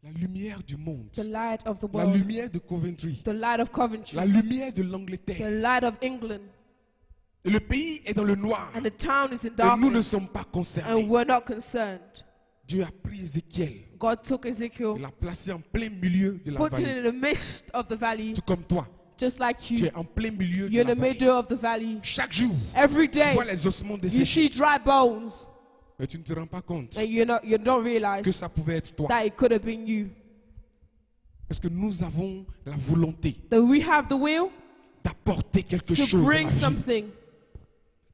La lumière du monde. The light of the La world. lumière de Coventry. The light of Coventry. La lumière de The l'Angleterre. light of England. Et le pays est dans le noir. And the town is in Et nous ne darkness. sommes pas And concernés. we're not concerned. Dieu a pris Ézéchiel. God took Il Ezekiel, l'a placé en plein milieu de la put him vallée. in the midst of the valley, Tout comme toi. just like Tu you. es en plein milieu de You're in la the vallée. middle of the valley. Chaque jour, Every tu day, vois les ossements you desséchés. see dry bones, Mais tu ne te rends pas compte and you don't que realize ça pouvait être toi. that it could have been you. Parce que nous avons la volonté That we have the will d'apporter quelque to chose dans la bring ville. something.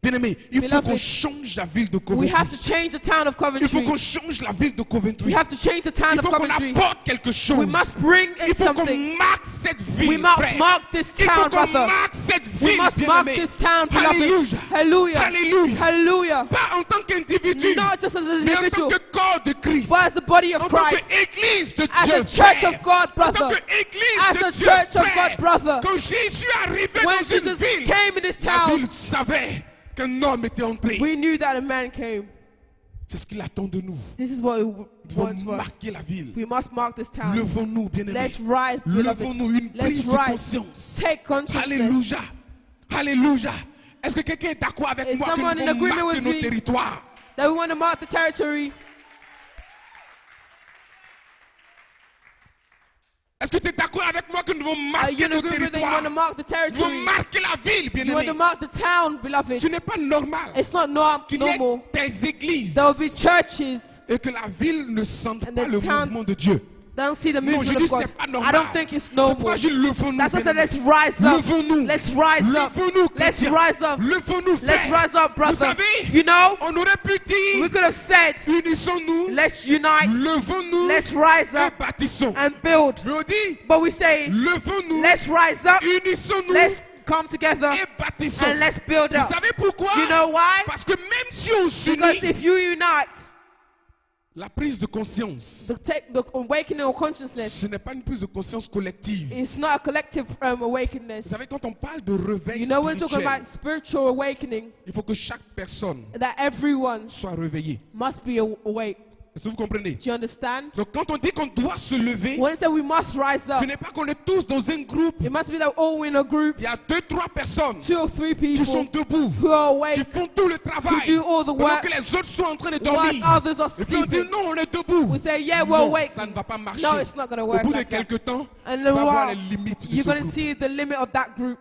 Bien-aimé, il faut Beloved, qu'on change la ville de We have to Coventry. change the town of Il faut Coventry. qu'on change la ville de We Coventry. have to change the town Il of faut qu'on Coventry. apporte quelque We chose. must bring Il in faut something. qu'on marque cette We ville, must frère. mark this Il faut town, qu'on brother. marque cette We ville, must mark bien-aimé. this town, beloved. Alléluia. Hallelujah. Alléluia. Hallelujah. Pas en tant qu'individu, Not just as an mais en tant individual, que corps de Christ. but as the body of En tant Christ. qu'église de As Dieu, a church frère. of God, En tant brother. qu'église As de a Dieu, church of frère. God, brother. Quand Jésus est arrivé When dans une Jesus ville, came in this la town, ville savait qu'un homme était entré. we knew that a man came. C'est ce qu'il attend de nous. This is what he Nous devons wants for us. marquer la ville. We must mark this town. Levons-nous, bien-aimés. Let's rise, Levons-nous beloved. une Let's prise de rise. conscience. Take consciousness. Alléluia. Alléluia. Est-ce que quelqu'un est d'accord avec Is moi que someone nous in devons agreement marquer with nos me? territoires? That we want to mark the territory. Est-ce que tu es d'accord avec moi que nous devons Are marquer you in nos agreement that you want to territoires? mark the Nous devons territory? marquer la ville, You want to bien-aimés. mark the town, beloved. Ce n'est pas normal It's not qu'il y ait normal. des églises There will be churches et que la ville ne sente And pas the le town- mouvement de Dieu. don't see the Non, je movement dis of God. c'est pas I normal. don't think it's C'est pourquoi normal. je dis levons-nous. That's why I said bien-aimés. let's rise up. Levons-nous. Let's rise up. Levons-nous, Let's chrétiens. rise up. Levons-nous, Let's frères. rise up, Vous brother. savez, You know, on aurait pu dire, we could have said, unissons-nous, let's unite, levons-nous let's rise et up bâtissons. and build. Mais on dit, But we say, levons-nous, let's rise up, unissons-nous let's come together, et bâtissons. and let's build Vous up. savez pourquoi? You know why? Parce que même si on Because s'unit, if you unite, la prise de conscience, the awakening of consciousness, ce n'est pas une prise de conscience collective. it's not a collective Vous awakeness. savez, quand on parle de réveil You know, when we're talking spirituel, about spiritual awakening, il faut que chaque personne that everyone soit réveillée. must be awake. Est-ce que vous comprenez? Do you understand? Donc quand on dit qu'on doit se lever, When it said we must rise ce up, n'est pas qu'on est tous dans un groupe. it must be that all in a group, Il y a 2-3 personnes 2 or 3 qui sont people debout, who are qui awake, font tout le travail, who do all the pendant work, que les autres sont en train de whilst dormir. others are Et puis on dit sleeping. non, on est debout. We say, yeah, we're Non, awake. ça ne va pas marcher. No, it's not going to Au work bout de like that. quelques temps, And tu in a vas voir while, les limites de you're ce going to groupe. see the limit of that group,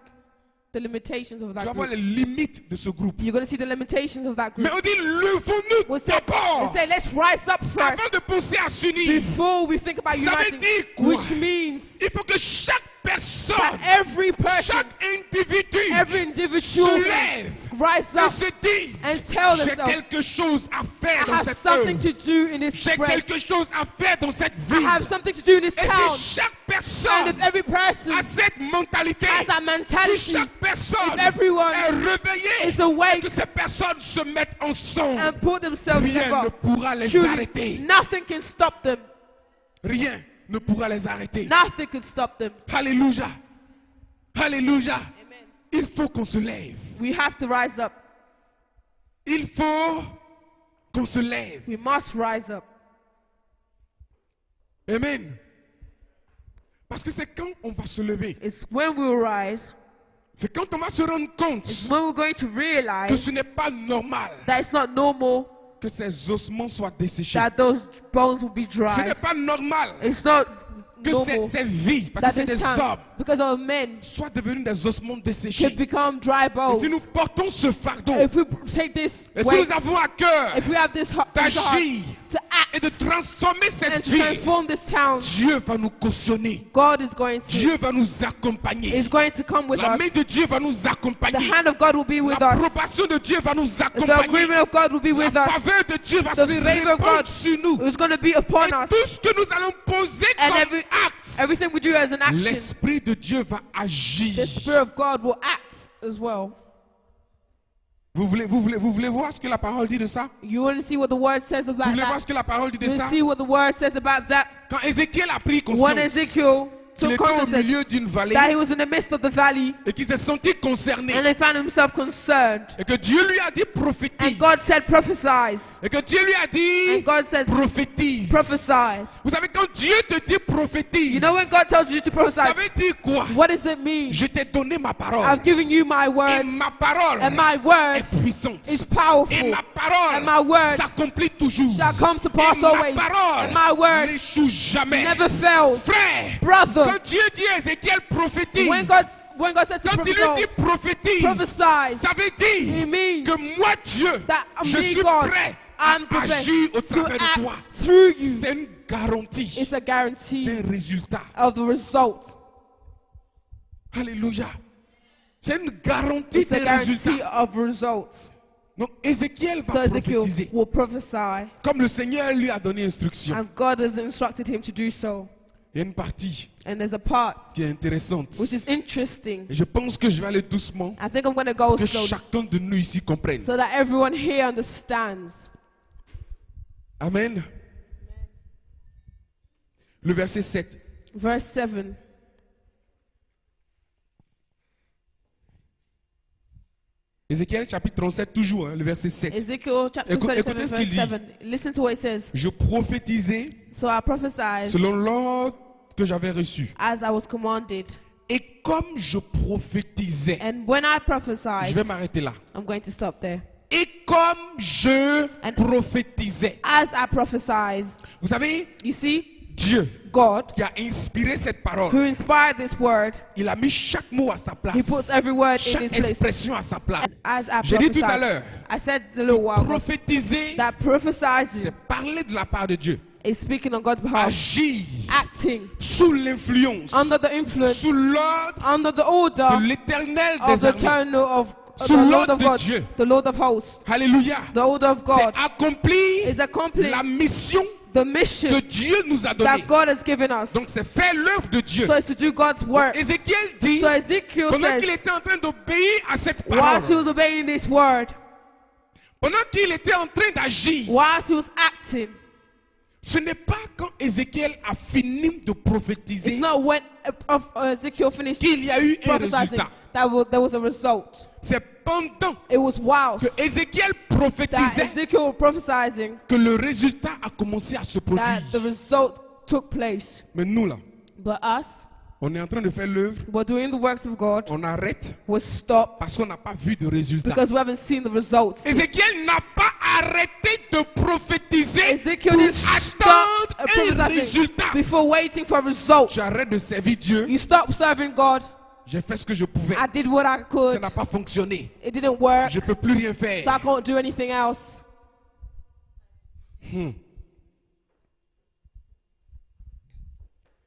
the limitations of Tu that vas voir group. les limites de ce groupe. You're going to see the limitations of that Mais group. on dit levons-nous We say, d'abord let's rise up avant first de penser à s'unir. before we think about Ça veut uniting, dire quoi? which means Il faut que chaque personne, that every person, chaque individu every individual se lève rise et up se dise and tell j'ai themselves, quelque chose à faire I dans have cette something œuvre. to do in this J'ai place. quelque chose à faire dans cette I ville. have something to do in this Et town. si chaque And personne if every person a cette mentalité, has that si mentality chaque personne if everyone est réveillée is awake et que ces personnes se mettent ensemble, and put themselves rien ne together, pourra les truly, arrêter. nothing can stop them. Rien ne pourra les arrêter. Nothing can stop them. Alléluia. Alléluia. Amen. Il faut qu'on se lève. We have to rise up. Il faut qu'on se lève. We must rise up. Amen. Parce que c'est quand on va se lever, It's when we will rise, c'est quand on va se rendre it's compte when we're going to que realize ce n'est pas normal that it's not normal que ces ossements soient desséchés. that those bones will be Ce n'est dry. pas normal It's not que normal ces vies, parce que that c'est this des time, hommes, because of men, soient devenus des ossements desséchés. could become dry Et bones. si nous portons ce fardeau, If we take this et si weight, nous avons à cœur if we have this heart d'agir to act et de transformer cette and to vie, transform this town, Dieu va nous cautionner. God is going to Dieu va nous accompagner. come with La us. main de Dieu va nous The accompagner. hand of God will be with us. L'approbation de Dieu va nous The accompagner. agreement of God will be La with us. faveur de Dieu va The se favor of répandre God sur nous. is going to be upon Et us. tout ce que nous allons poser And comme everything acte, we do as an action, l'Esprit de Dieu va agir. the Spirit of God will act as well. Vous voulez voir ce que la parole dit de ça? You want to see what the word says Vous about voulez voir that? ce que la parole dit de You ça? see what the word says about that? Quand Ézéchiel a pris When conscience Ezekiel qu'il took était au consciousness milieu d'une vallée that he was in the midst of the valley, et qu'il s'est senti concerné. and he found himself concerned. Et que Dieu lui a dit And prophétise. God said, prophesy. Et que Dieu lui a dit And God said, prophétise. prophesy. Vous savez, quand Dieu te dit prophétise, You know when God tells you to prophesy, ça veut dire quoi? what does it mean? Je t'ai donné ma parole. I've given you my Et word, ma parole and my word est puissante. is Et powerful, ma parole and my word s'accomplit toujours. shall come to pass Et ma always, parole and my word n'échoue jamais. never fails. Frère, Brother, quand Dieu dit à Ézéchiel prophétise, when God said to quand il lui dit prophesy, prophétise, prophesy, ça veut it dire means que moi Dieu, that je me, suis God, prêt à I'm prepared agir au to travers de act toi. through you. C'est une garantie It's a guarantee d'un résultat. of the result. Alléluia. C'est une garantie It's a des guarantee résultats. of results. Donc Ézéchiel So va Ezekiel prophétiser will prophesy comme le Seigneur lui a donné instruction. as God has instructed him to do so. Il y a une partie And there's a part qui est intéressante. which is interesting. Et je pense que je vais aller doucement I think I'm going to go que slowly chacun de nous ici comprenne. so that everyone here understands. Amen. Le verset 7. Verse 7. Ézéchiel chapitre 37, toujours, hein, le verset 7. Ezekiel chapter Écoutez 37, ce qu'il verse dit. 7. Listen to what it says. Je prophétisais So I prophesied selon l'ordre que j'avais reçu. as I was commanded. Et comme je prophétisais, And when I je prophesied, vais m'arrêter là. I'm going to stop there. Et comme je And- prophétisais. As I prophesied, Vous savez, you see, Dieu God, qui a inspiré cette who parole, inspired this word, il a mis chaque mot à sa place. He puts every word in Chaque its place. expression à sa place. As I J'ai dit tout à prophesied, l'heure, I said a little while ago prophétiser, that prophesying c'est parler de la part de Dieu. is speaking on God's behalf, Agir acting sous l'influence, under the influence, sous l'ordre under the order de l'éternel of des the armées. eternal of Sous the Lord l'ordre of de God, Dieu. the Lord of hosts, Alléluia. the order of God C'est accomplir is accomplishing la mission the que mission Dieu nous a donnée. that God has given us. Donc c'est faire l'œuvre de Dieu. So it's to do God's work. Ézéchiel dit, So Ezekiel pendant qu'il says, était en train d'obéir à cette whilst he parole, was obeying this word, pendant qu'il était en train d'agir, whilst he was acting, ce n'est pas quand Ézéchiel a fini de it's prophétiser not when Ezekiel finished qu'il y a eu un prophesying résultat. there was a result. C'est pendant It was whilst que Ézéchiel that prophétisait Ezekiel was prophesying que le résultat a commencé à se produire. that the result took place. Mais nous là, But us, on est en train de faire l'œuvre, we're doing the works of God, on arrête we stop parce qu'on n'a pas vu de résultat. because we haven't seen the results. Ézéchiel n'a pas arrêté de prophétiser Ezekiel pour didn't stop attendre un prophesying résultat. before waiting for a result. J'arrête de servir Dieu, You stop serving God. j'ai fait ce que je pouvais. I did what I Ça could. n'a pas fonctionné. It didn't work, Je ne peux plus rien faire. so I can't do anything else.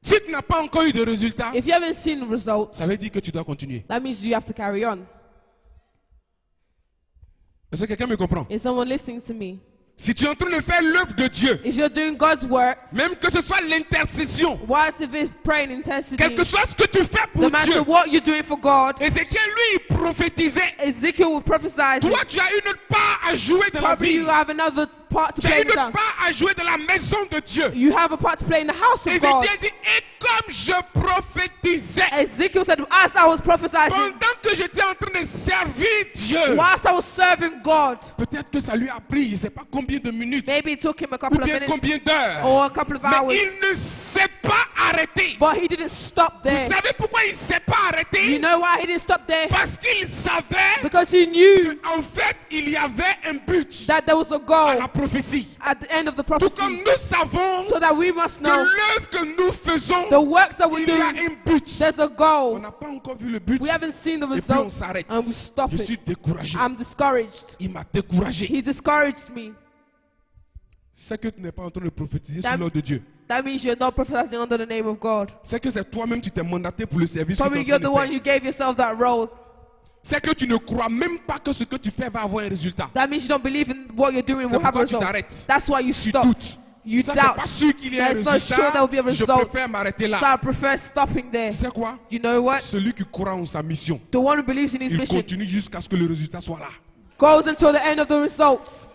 Si tu n'as pas encore eu de résultat, If you haven't seen the results, ça veut dire que tu dois continuer. that means you have to carry on. Est-ce que quelqu'un me comprend? Is someone listening to me? Si tu es en train de faire l'œuvre de Dieu, If you're doing God's work, même que ce soit l'intercession, whilst if it's praying, interceding, quel que soit ce que tu fais pour no matter Dieu, what you're doing for God, Ézéchiel, lui, il prophétisait. Ezekiel will prophesy. Toi, tu as une autre part à jouer dans la Probably vie. you have another part to Tu as play une in autre the part à jouer dans la maison de Dieu. You have a part to play in the house of God. Ézéchiel dit, et comme je prophétisais, Ezekiel said, as I was prophesying, pendant que j'étais en train de servir Dieu, whilst I was serving God, peut-être que ça lui a pris, je ne sais pas combien de minutes, maybe it took him a ou couple of bien minutes combien d'heures, or a couple of mais hours, il ne s'est pas arrêté. but he didn't stop Vous there. savez pourquoi il ne s'est pas You arrêté? know why he didn't stop there? Parce qu'il savait Because he knew qu'en fait, il y avait un but that there was a à goal la prophétie. at the end of the Tout comme prophecy, nous savons so that we must que know l'œuvre que nous faisons, the works that we il y a do, un but. there's a On goal. n'a pas encore vu le but. We haven't seen the Et puis on results, s'arrête. and we stop Je suis it. découragé. I'm discouraged. Il m'a découragé. He discouraged me. C'est que tu n'es pas en train de prophétiser That- sur l'ordre de Dieu. That means you're not prophesying under the name of God. C'est que c'est toi-même qui t'es mandaté pour le service que tu es Probably en you're train the de one faire. you gave yourself that role. C'est que tu ne crois même pas que ce que tu fais va avoir un résultat. That means you don't believe in what you're doing C'est will have a pourquoi tu result. t'arrêtes. That's why you Tu stop. doutes. You Ça, c'est doubt. pas sûr qu'il y ait un It's not sure there will be a résultat. Je result. préfère m'arrêter So là. I prefer stopping there. Tu sais quoi? You know what? Celui qui croit en sa mission, The one who believes in his il mission continue jusqu'à ce que le résultat soit là. goes until the end of the results.